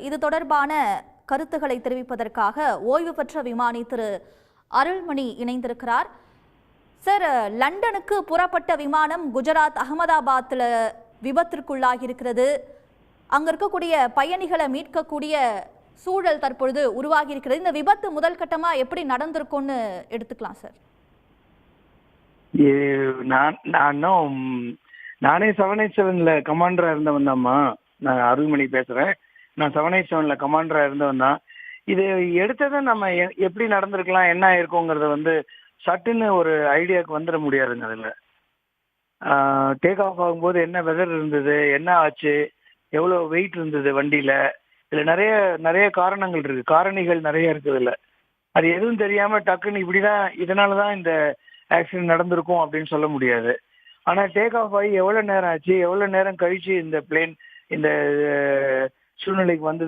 இது தொடர்பான கருத்துக்களை தெரிவிப்பதற்காக ஓய்வு பெற்ற விமானி திரு அருள்மணி இணைந்திருக்கிறார். சார், லண்டனுக்கு புறப்பட்ட விமானம் குஜராத் அகமதாபாத்தில் விபத்திற்குள்ளாகி இருக்கிறது. அங்க இருக்கக்கூடிய பயணிகளை மீட்கக்கூடிய சூழல் தற்பொழுது உருவாகி இருக்கிறது. இந்த விபத்து முதல் கட்டமா எப்படி நடந்திருக்கும்னு எடுத்துக்கலாம் சார்? நானே 787ல கமாண்டரா இருந்தவன் தான்மா. நான் அருள்மணி பேசுறேன். நான் 787ல கமாண்டரா இருந்தவன் தான். இது எடுத்ததை நம்ம எப்படி நடந்திருக்கலாம், என்ன ஆயிருக்குங்கிறத சட்டுன்னு ஒரு ஐடியாவுக்கு வந்துட முடியாதுங்க. அதில் டேக் ஆஃப் ஆகும்போது என்ன வெதர் இருந்தது, என்ன ஆச்சு, எவ்வளோ வெயிட் இருந்தது வண்டியில், இதில் நிறைய நிறைய காரணங்கள் இருக்குது, காரணிகள் நிறைய இருக்குது. இல்லை அது எதுவும் தெரியாமல் டக்குன்னு இப்படி தான் இதனால தான் இந்த ஆக்சிடென்ட் நடந்திருக்கும் அப்படின்னு சொல்ல முடியாது. ஆனால் டேக் ஆஃப் ஆகி எவ்வளோ நேரம் ஆச்சு, எவ்வளோ நேரம் கழிச்சு இந்த பிளேன் இந்த சூழ்நிலைக்கு வந்தது